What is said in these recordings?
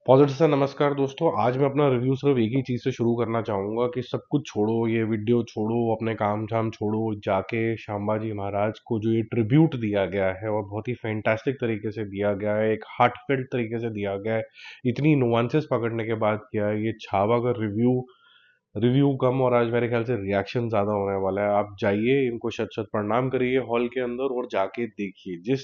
Positive से नमस्कार दोस्तों। आज मैं अपना रिव्यू सिर्फ एक ही चीज़ से शुरू करना चाहूँगा कि सब कुछ छोड़ो, ये वीडियो छोड़ो, अपने काम झाम छोड़ो, जाके शांबाजी महाराज को जो ये ट्रिब्यूट दिया गया है और बहुत ही फैंटास्टिक तरीके से दिया गया है, एक हार्टफेल्ट तरीके से दिया गया है, इतनी नुआंसेस पकड़ने के बाद किया है ये छावा का रिव्यू। रिव्यू कम और आज मेरे ख्याल से रिएक्शन ज़्यादा होने वाला है। आप जाइए, इनको शत शत प्रणाम करिए हॉल के अंदर और जाके देखिए जिस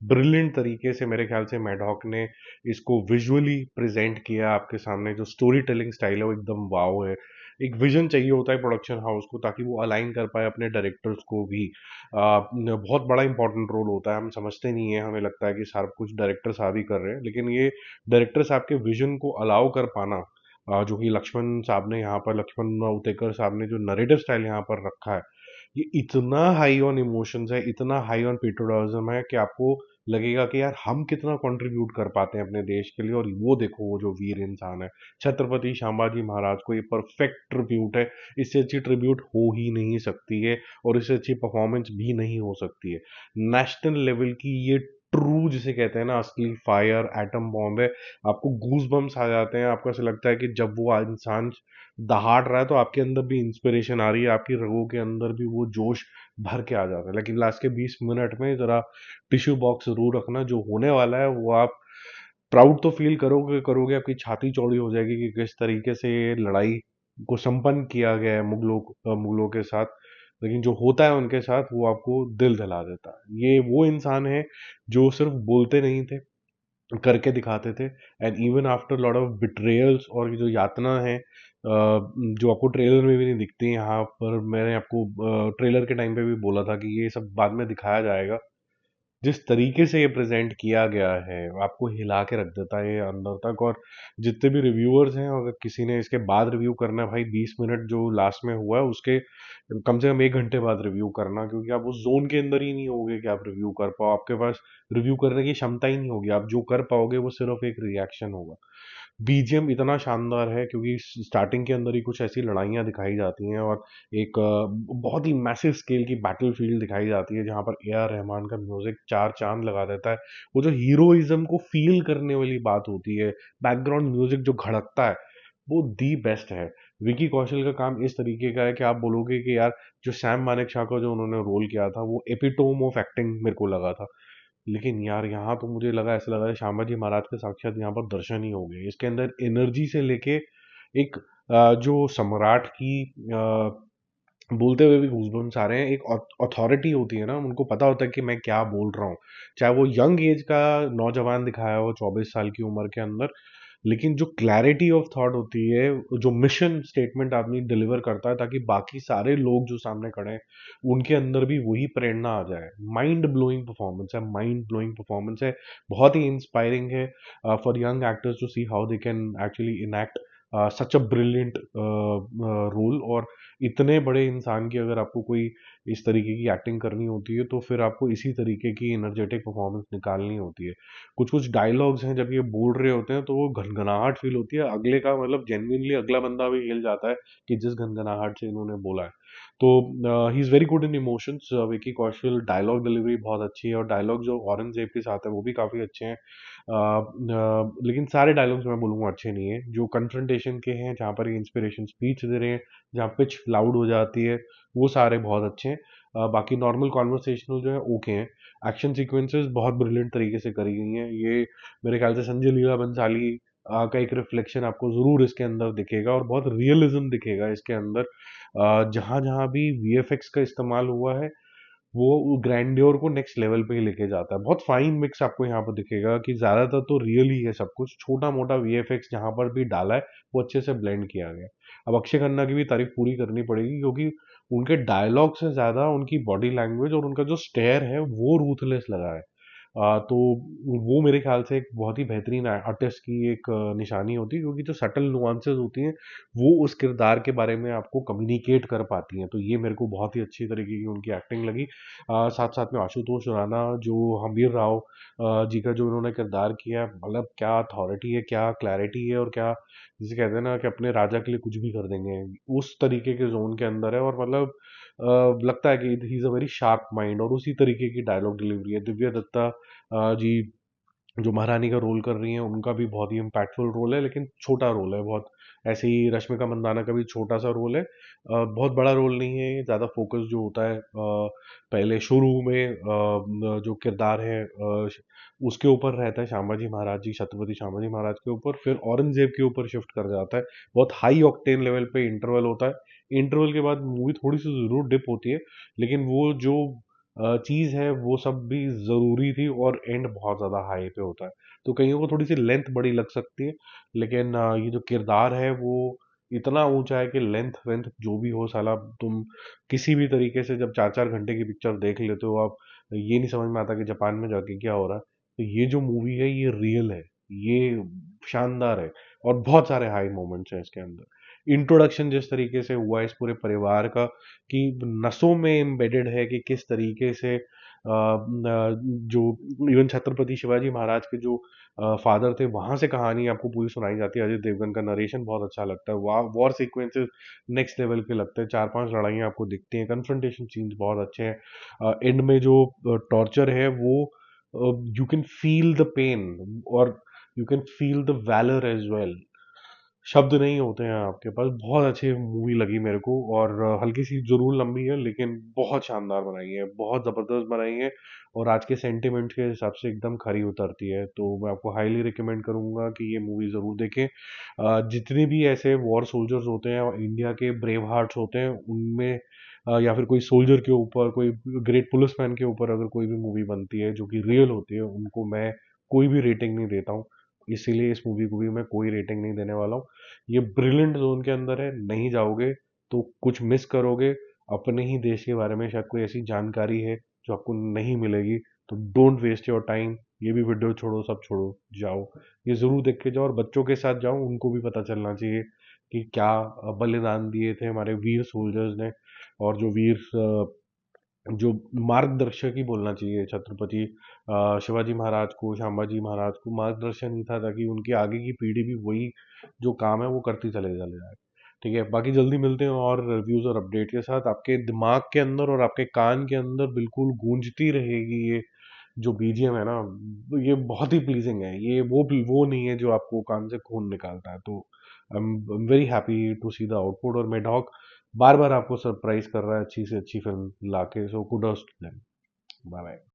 ब्रिलियंट तरीके से मेरे ख्याल से मैडॉक ने इसको विजुअली प्रेजेंट किया आपके सामने। जो स्टोरी टेलिंग स्टाइल है वो एकदम वाव है। एक विजन चाहिए होता है प्रोडक्शन हाउस को ताकि वो अलाइन कर पाए अपने डायरेक्टर्स को भी। बहुत बड़ा इंपॉर्टेंट रोल होता है, हम समझते नहीं है, हमें लगता है कि सारा कुछ डायरेक्टर साहब ही कर रहे हैं, लेकिन ये डायरेक्टर साहब के विजन को अलाउ कर पाना, जो कि लक्ष्मण साहब ने यहाँ पर, लक्ष्मण उतेकर साहब ने जो नरेटिव स्टाइल यहाँ पर रखा है, ये इतना हाई ऑन इमोशंस है, इतना हाई ऑन पेट्रोटिज्म है कि आपको लगेगा कि यार हम कितना कंट्रीब्यूट कर पाते हैं अपने देश के लिए। और वो देखो वो जो वीर इंसान है छत्रपति संभाजी महाराज को, ये परफेक्ट ट्रिब्यूट है। इससे अच्छी ट्रिब्यूट हो ही नहीं सकती है और इससे अच्छी परफॉर्मेंस भी नहीं हो सकती है। नेशनल लेवल की ये ट्रू जिसे कहते हैं ना, असली फायर एटम बॉम्ब है। आपको गूज बम्स आ जाते हैं, आपको ऐसा लगता है कि जब वो इंसान दहाड़ रहा है तो आपके अंदर भी इंस्पिरेशन आ रही है, आपकी रगों के अंदर भी वो जोश भर के आ जाता है। लेकिन लास्ट के 20 मिनट में जरा टिश्यू बॉक्स जरूर रखना, जो होने वाला है वो आप प्राउड तो फील करोगे करोगे, आपकी छाती चौड़ी हो जाएगी कि किस तरीके से ये लड़ाई को संपन्न किया गया है मुगलों के साथ। लेकिन जो होता है उनके साथ वो आपको दिल दहला देता है। ये वो इंसान है जो सिर्फ बोलते नहीं थे, करके दिखाते थे। And even after lot of betrayals और ये जो यातना है, जो आपको ट्रेलर में भी नहीं दिखती, यहाँ पर मैंने आपको ट्रेलर के टाइम पे भी बोला था कि ये सब बाद में दिखाया जाएगा। जिस तरीके से ये प्रेजेंट किया गया है आपको हिला के रख देता है ये अंदर तक। और जितने भी रिव्यूअर्स हैं, अगर किसी ने इसके बाद रिव्यू करना है, भाई 20 मिनट जो लास्ट में हुआ है उसके कम से कम 1 घंटे बाद रिव्यू करना, क्योंकि आप उस जोन के अंदर ही नहीं होगे कि आप रिव्यू कर पाओ। आपके पास रिव्यू करने की क्षमता ही नहीं होगी। आप जो कर पाओगे वो सिर्फ एक रिएक्शन होगा। बीजीएम इतना शानदार है क्योंकि स्टार्टिंग के अंदर ही कुछ ऐसी लड़ाइयाँ दिखाई जाती हैं और एक बहुत ही मैसिव स्केल की बैटलफील्ड दिखाई जाती है जहाँ पर ए आर रहमान का म्यूजिक चार चांद लगा देता है। वो जो हीरोइज्म को फील करने वाली बात होती है, बैकग्राउंड म्यूजिक जो धड़कता है, वो दी बेस्ट है। विकी कौशल का काम इस तरीके का है कि आप बोलोगे कि यार जो सैम मानेकशॉ का जो उन्होंने रोल किया था वो एपिटोम ऑफ एक्टिंग मेरे को लगा था। लेकिन यार यहाँ तो मुझे लगा, ऐसा लगा श्यामाजी महाराज के साक्षात यहाँ पर दर्शन ही हो गए। इसके अंदर एनर्जी से लेके एक जो सम्राट की बोलते हुए भी गूज़बम्प्स आ रहे हैं। एक अथॉरिटी होती है ना, उनको पता होता है कि मैं क्या बोल रहा हूँ। चाहे वो यंग एज का नौजवान दिखाया हो 24 साल की उम्र के अंदर, लेकिन जो क्लैरिटी ऑफ थॉट होती है, जो मिशन स्टेटमेंट आदमी डिलीवर करता है ताकि बाकी सारे लोग जो सामने खड़े हैं उनके अंदर भी वही प्रेरणा आ जाए। माइंड ब्लोइंग परफॉर्मेंस है, माइंड ब्लोइंग परफॉर्मेंस है। बहुत ही इंस्पायरिंग है for young actors to see how they can actually enact such a brilliant role. और इतने बड़े इंसान की अगर आपको कोई इस तरीके की एक्टिंग करनी होती है तो फिर आपको इसी तरीके की एनर्जेटिक परफॉर्मेंस निकालनी होती है। कुछ कुछ डायलॉग्स हैं, जब ये बोल रहे होते हैं तो वो घनघनाहट फील होती है अगले का, मतलब जेन्युइनली अगला बंदा भी हिल जाता है कि जिस घनघनाहट से इन्होंने बोला है। तो he is very good in emotions. Vicky Kaushal, dialogue delivery बहुत अच्छी है और डायलॉग जो औरंगजेब के साथ है वो भी काफ़ी अच्छे हैं। लेकिन सारे डायलॉग्स मैं बोलूँगा अच्छे नहीं है। जो कन्फ्रंटेशन के हैं, जहाँ पर ये इंस्पिरेशन स्पीच दे रहे हैं, जहाँ पिच लाउड हो जाती है, वो सारे बहुत अच्छे हैं। बाकी नॉर्मल कॉन्वर्सेशनल जो है ओके हैं। एक्शन सीक्वेंसेस बहुत ब्रिलियंट तरीके से करी गई हैं। ये मेरे ख्याल से संजय लीला भंसाली का एक रिफ्लेक्शन आपको ज़रूर इसके अंदर दिखेगा और बहुत रियलिज्म दिखेगा इसके अंदर। जहाँ जहाँ भी वीएफएक्स का इस्तेमाल हुआ है वो ग्रैंड्योर को नेक्स्ट लेवल पे ही लेके जाता है। बहुत फाइन मिक्स आपको यहाँ पर दिखेगा कि ज़्यादातर तो रियल ही है सब कुछ, छोटा मोटा वीएफएक्स जहाँ पर भी डाला है वो अच्छे से ब्लेंड किया गया है। अब अक्षय खन्ना की भी तारीफ पूरी करनी पड़ेगी क्योंकि उनके डायलॉग से ज़्यादा उनकी बॉडी लैंग्वेज और उनका जो स्टेयर है वो रूथलेस लगा है। तो वो मेरे ख्याल से एक बहुत ही बेहतरीन आर्टिस्ट की एक निशानी होती है, क्योंकि जो सटल नुआंसेस होती हैं वो उस किरदार के बारे में आपको कम्युनिकेट कर पाती हैं। तो ये मेरे को बहुत ही अच्छी तरीके की उनकी एक्टिंग लगी। साथ साथ में आशुतोष राणा, जो हमीर राव जी का जो उन्होंने किरदार किया है, मतलब क्या अथॉरिटी है, क्या क्लैरिटी है और क्या जिसे कहते हैं ना कि अपने राजा के लिए कुछ भी कर देंगे, उस तरीके के जोन के अंदर है। और मतलब लगता है कि he is a very sharp mind और उसी तरीके की डायलॉग डिलीवरी है। दिव्या दत्ता जी जो महारानी का रोल कर रही हैं उनका भी बहुत ही इम्पैक्टफुल रोल है, लेकिन छोटा रोल है बहुत। ऐसे ही रश्मिका मंदाना का भी छोटा सा रोल है, बहुत बड़ा रोल नहीं है ये। ज़्यादा फोकस जो होता है पहले शुरू में जो किरदार है उसके ऊपर रहता है, संभाजी महाराज जी, छत्रपति संभाजी महाराज के ऊपर, फिर औरंगजेब के ऊपर शिफ्ट कर जाता है। बहुत हाई ऑक्टेन लेवल पे इंटरवल होता है। इंटरवल के बाद मूवी थोड़ी सी जरूर डिप होती है, लेकिन वो जो चीज़ है वो सब भी ज़रूरी थी, और एंड बहुत ज़्यादा हाई पे होता है। तो कईयों को थोड़ी सी लेंथ बड़ी लग सकती है, लेकिन ये जो किरदार है वो इतना ऊंचा है कि लेंथ वेंथ जो भी हो साला, तुम किसी भी तरीके से जब 4-4 घंटे की पिक्चर देख लेते हो आप, ये नहीं समझ में आता कि जापान में जाके क्या हो रहा है। तो ये जो मूवी है ये रियल है, ये शानदार है, और बहुत सारे हाई मोमेंट्स हैं इसके अंदर। इंट्रोडक्शन जिस तरीके से हुआ है इस पूरे परिवार का, कि नसों में एम्बेडेड है कि किस तरीके से जो इवन छत्रपति शिवाजी महाराज के जो फादर थे, वहां से कहानी आपको पूरी सुनाई जाती है। अजय देवगन का नरेशन बहुत अच्छा लगता है, वॉर सीक्वेंसेस नेक्स्ट लेवल के लगते हैं, 4-5 लड़ाइयाँ आपको दिखती हैं, कन्फ्रंटेशन सीन्स बहुत अच्छे हैं। एंड में जो टॉर्चर है वो, you can feel the pain, और you can feel the valour as well. शब्द नहीं होते हैं आपके पास। बहुत अच्छी मूवी लगी मेरे को, और हल्की सी जरूर लंबी है, लेकिन बहुत शानदार बनाई है, बहुत जबरदस्त बनाई है, और आज के सेंटिमेंट के हिसाब से एकदम खरी उतरती है। तो मैं आपको हाईली रिकमेंड करूंगा कि ये मूवी जरूर देखें। जितने भी ऐसे वॉर सोल्जर्स होते हैं और इंडिया के ब्रेव हार्ट्स होते हैं उनमें, या फिर कोई सोल्जर के ऊपर, कोई ग्रेट पुलिसमैन के ऊपर अगर कोई भी मूवी बनती है जो कि रियल होती है, उनको मैं कोई भी रेटिंग नहीं देता हूँ। इसीलिए इस मूवी को भी मैं कोई रेटिंग नहीं देने वाला हूँ। ये ब्रिलियंट जोन के अंदर है, नहीं जाओगे तो कुछ मिस करोगे। अपने ही देश के बारे में शायद कोई ऐसी जानकारी है जो आपको नहीं मिलेगी। तो डोंट वेस्ट योर टाइम, ये भी वीडियो छोड़ो, सब छोड़ो, जाओ ये जरूर देख के जाओ, और बच्चों के साथ जाओ, उनको भी पता चलना चाहिए कि क्या बलिदान दिए थे हमारे वीर सोल्जर्स ने। और जो वीर जो मार्गदर्शक ही बोलना चाहिए छत्रपति शिवाजी महाराज को, संभाजी महाराज को मार्गदर्शन ही था, ताकि उनकी आगे की पीढ़ी भी वही जो काम है वो करती चले जाए। ठीक है, बाकी जल्दी मिलते हैं और रिव्यूज और अपडेट के साथ। आपके दिमाग के अंदर और आपके कान के अंदर बिल्कुल गूंजती रहेगी ये जो बीजीएम है ना, ये बहुत ही प्लीजिंग है। ये वो नहीं है जो आपको कान से खून निकालता है। तो I am very happy to see the output, और मेढॉक बार बार आपको सरप्राइज कर रहा है अच्छी से अच्छी फिल्म लाके। So kudos to them. Bye bye.